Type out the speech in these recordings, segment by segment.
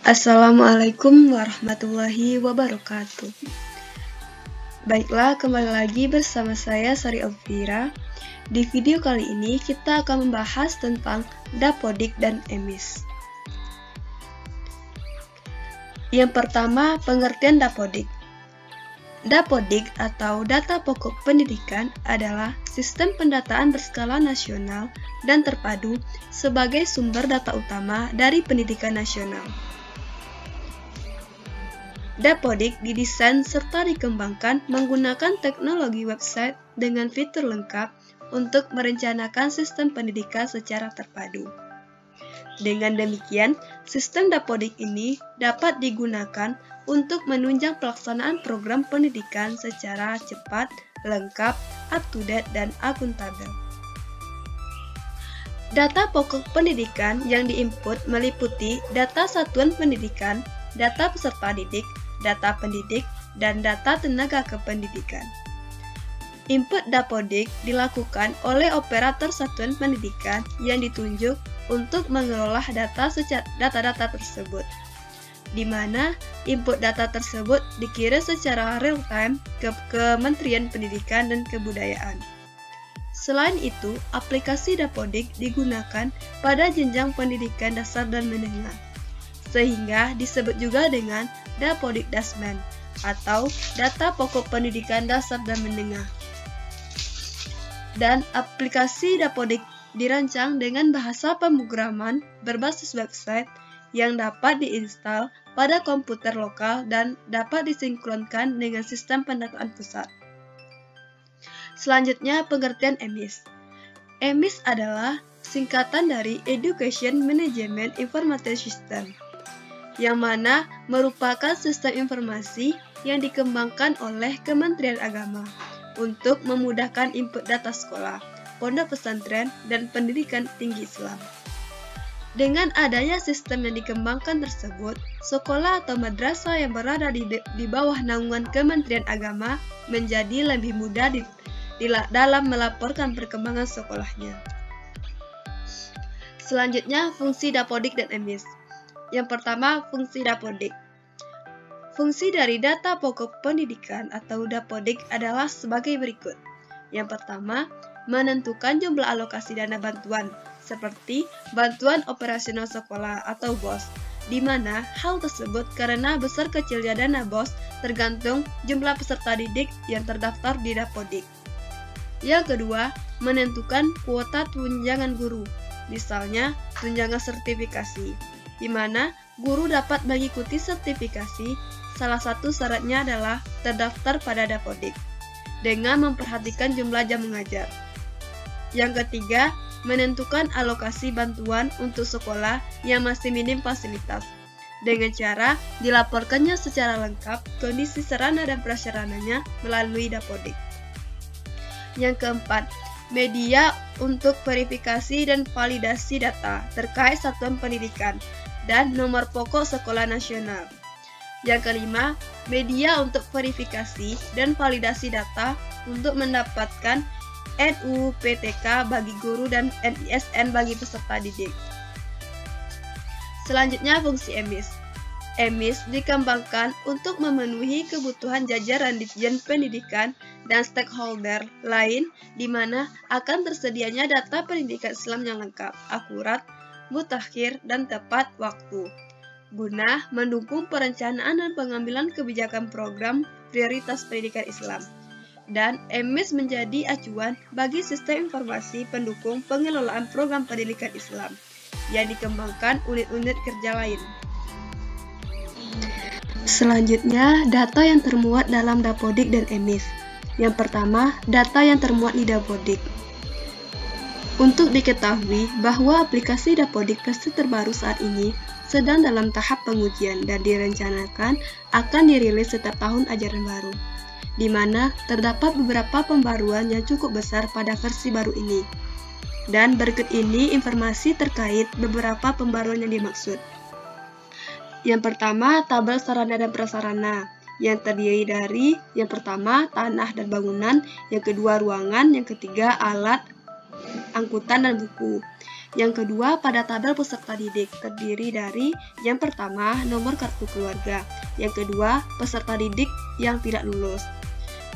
Assalamualaikum warahmatullahi wabarakatuh. Baiklah, kembali lagi bersama saya Sari Elvira. Di video kali ini kita akan membahas tentang Dapodik dan EMIS. Yang pertama, pengertian Dapodik. Dapodik atau data pokok pendidikan adalah sistem pendataan berskala nasional dan terpadu sebagai sumber data utama dari pendidikan nasional. Dapodik didesain serta dikembangkan menggunakan teknologi website dengan fitur lengkap untuk merencanakan sistem pendidikan secara terpadu. Dengan demikian, sistem Dapodik ini dapat digunakan untuk menunjang pelaksanaan program pendidikan secara cepat, lengkap, up-to-date, dan akuntabel. Data pokok pendidikan yang diinput meliputi data satuan pendidikan, data peserta didik, data pendidik, dan data tenaga kependidikan. Input Dapodik dilakukan oleh operator satuan pendidikan yang ditunjuk untuk mengelola data-data tersebut, di mana input data tersebut dikirim secara real-time ke Kementerian Pendidikan dan Kebudayaan. Selain itu, aplikasi Dapodik digunakan pada jenjang pendidikan dasar dan menengah, sehingga disebut juga dengan Dapodik Dasmen atau data pokok pendidikan dasar dan menengah. Dan aplikasi Dapodik dirancang dengan bahasa pemrograman berbasis website yang dapat diinstal pada komputer lokal dan dapat disinkronkan dengan sistem pendataan pusat. Selanjutnya, pengertian EMIS. EMIS adalah singkatan dari Education Management Information System, yang mana merupakan sistem informasi yang dikembangkan oleh Kementerian Agama untuk memudahkan input data sekolah, pondok pesantren, dan pendidikan tinggi Islam. Dengan adanya sistem yang dikembangkan tersebut, sekolah atau madrasah yang berada di bawah naungan Kementerian Agama menjadi lebih mudah dalam melaporkan perkembangan sekolahnya. Selanjutnya, fungsi Dapodik dan EMIS. Yang pertama, fungsi Dapodik. Fungsi dari data pokok pendidikan atau Dapodik adalah sebagai berikut. Yang pertama, menentukan jumlah alokasi dana bantuan, seperti bantuan operasional sekolah atau BOS, di mana hal tersebut karena besar kecilnya dana BOS tergantung jumlah peserta didik yang terdaftar di Dapodik. Yang kedua, menentukan kuota tunjangan guru, misalnya tunjangan sertifikasi, di mana guru dapat mengikuti sertifikasi. Salah satu syaratnya adalah terdaftar pada Dapodik dengan memperhatikan jumlah jam mengajar. Yang ketiga, menentukan alokasi bantuan untuk sekolah yang masih minim fasilitas dengan cara dilaporkannya secara lengkap kondisi sarana dan prasarananya melalui Dapodik. Yang keempat, media untuk verifikasi dan validasi data terkait satuan pendidikan dan nomor pokok sekolah nasional. Yang kelima, media untuk verifikasi dan validasi data untuk mendapatkan NUPTK bagi guru dan NISN bagi peserta didik. Selanjutnya, fungsi EMIS. EMIS dikembangkan untuk memenuhi kebutuhan jajaran Ditjen Pendidikan dan stakeholder lain di mana akan tersedianya data pendidikan Islam yang lengkap, akurat, mutakhir, dan tepat waktu, guna mendukung perencanaan dan pengambilan kebijakan program prioritas pendidikan Islam. Dan EMIS menjadi acuan bagi sistem informasi pendukung pengelolaan program pendidikan Islam yang dikembangkan unit-unit kerja lain. Selanjutnya, data yang termuat dalam Dapodik dan EMIS. Yang pertama, data yang termuat di Dapodik. Untuk diketahui bahwa aplikasi Dapodik versi terbaru saat ini sedang dalam tahap pengujian dan direncanakan akan dirilis setiap tahun ajaran baru, di mana terdapat beberapa pembaruan yang cukup besar pada versi baru ini. Dan berikut ini informasi terkait beberapa pembaruan yang dimaksud. Yang pertama, tabel sarana dan prasarana, yang terdiri dari yang pertama, tanah dan bangunan, yang kedua, ruangan, yang ketiga, alat, angkutan, dan buku. Yang kedua, pada tabel peserta didik terdiri dari yang pertama, nomor kartu keluarga. Yang kedua, peserta didik yang tidak lulus.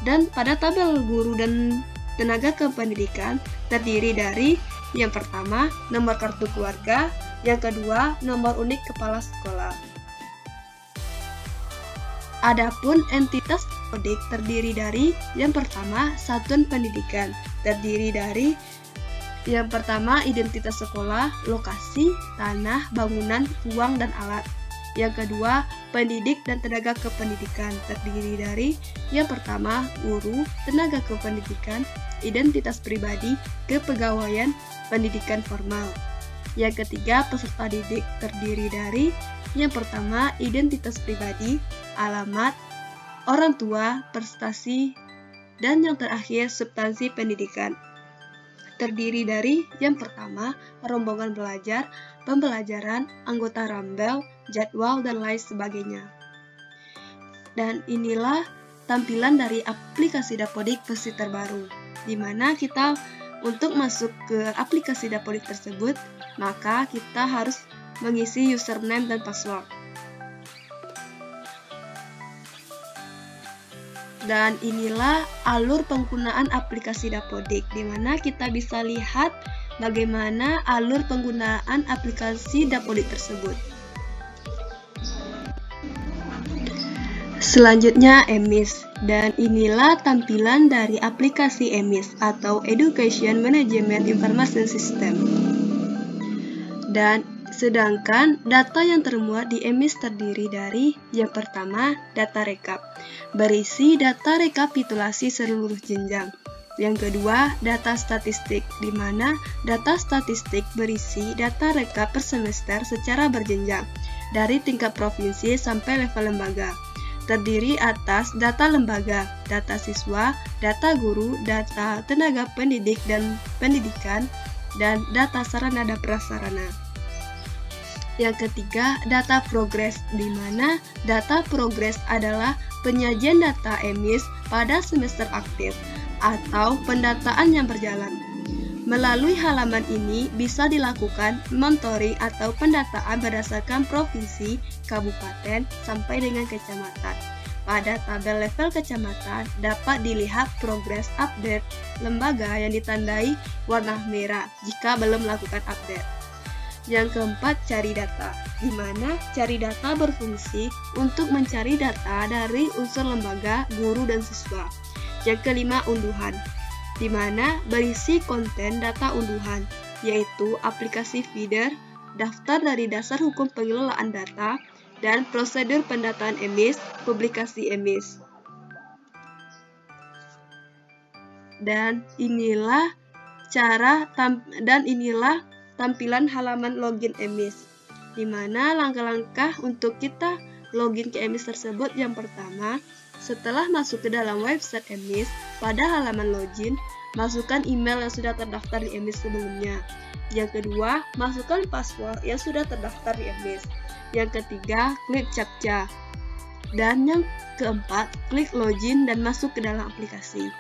Dan pada tabel guru dan tenaga kependidikan terdiri dari yang pertama, nomor kartu keluarga. Yang kedua, nomor unik kepala sekolah. Adapun entitas dapodik terdiri dari yang pertama, satuan pendidikan terdiri dari yang pertama, identitas sekolah, lokasi, tanah, bangunan, uang, dan alat. Yang kedua, pendidik dan tenaga kependidikan terdiri dari yang pertama, guru, tenaga kependidikan, identitas pribadi, kepegawaian, pendidikan formal. Yang ketiga, peserta didik terdiri dari yang pertama, identitas pribadi, alamat, orang tua, prestasi, dan yang terakhir, substansi pendidikan. Terdiri dari yang pertama, rombongan belajar, pembelajaran, anggota rambel, jadwal, dan lain sebagainya. Dan inilah tampilan dari aplikasi Dapodik versi terbaru, di mana kita untuk masuk ke aplikasi Dapodik tersebut, maka kita harus mengisi username dan password. Dan inilah alur penggunaan aplikasi Dapodik, di mana kita bisa lihat bagaimana alur penggunaan aplikasi Dapodik tersebut. Selanjutnya EMIS, dan inilah tampilan dari aplikasi EMIS atau Education Management Information System. Dan sedangkan data yang termuat di EMIS terdiri dari yang pertama, data rekap, berisi data rekapitulasi seluruh jenjang. Yang kedua, data statistik, di mana data statistik berisi data rekap per semester secara berjenjang, dari tingkat provinsi sampai level lembaga. Terdiri atas data lembaga, data siswa, data guru, data tenaga pendidik dan pendidikan, dan data sarana dan prasarana. Yang ketiga, data progres, di mana data progres adalah penyajian data EMIS pada semester aktif atau pendataan yang berjalan. Melalui halaman ini bisa dilakukan monitoring atau pendataan berdasarkan provinsi, kabupaten, sampai dengan kecamatan. Pada tabel level kecamatan dapat dilihat progres update lembaga yang ditandai warna merah jika belum melakukan update. Yang keempat, cari data, di mana cari data berfungsi untuk mencari data dari unsur lembaga, guru, dan siswa. Yang kelima, unduhan, di mana berisi konten data unduhan, yaitu aplikasi feeder, daftar dari dasar hukum pengelolaan data, dan prosedur pendataan EMIS, publikasi EMIS. Dan inilah tampilan halaman login EMIS, di mana langkah-langkah untuk kita login ke EMIS tersebut. Yang pertama, setelah masuk ke dalam website EMIS, pada halaman login, masukkan email yang sudah terdaftar di EMIS sebelumnya. Yang kedua, masukkan password yang sudah terdaftar di EMIS. Yang ketiga, klik CAPTCHA. Dan yang keempat, klik login dan masuk ke dalam aplikasi.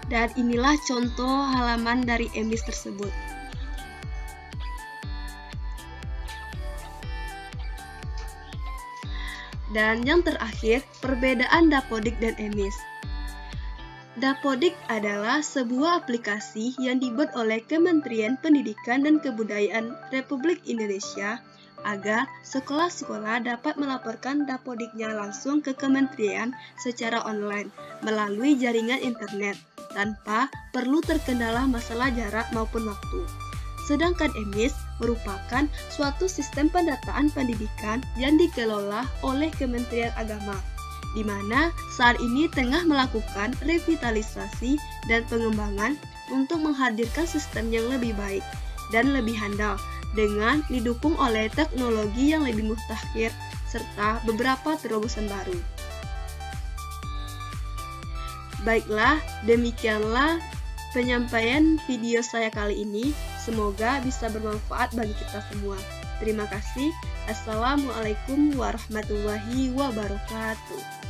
Dan inilah contoh halaman dari EMIS tersebut. Dan yang terakhir, perbedaan Dapodik dan EMIS. Dapodik adalah sebuah aplikasi yang dibuat oleh Kementerian Pendidikan dan Kebudayaan Republik Indonesia agar sekolah-sekolah dapat melaporkan Dapodiknya langsung ke kementerian secara online melalui jaringan internet tanpa perlu terkendala masalah jarak maupun waktu. Sedangkan EMIS merupakan suatu sistem pendataan pendidikan yang dikelola oleh Kementerian Agama, di mana saat ini tengah melakukan revitalisasi dan pengembangan untuk menghadirkan sistem yang lebih baik dan lebih handal dengan didukung oleh teknologi yang lebih mutakhir serta beberapa terobosan baru. Baiklah, demikianlah penyampaian video saya kali ini. Semoga bisa bermanfaat bagi kita semua. Terima kasih. Assalamualaikum warahmatullahi wabarakatuh.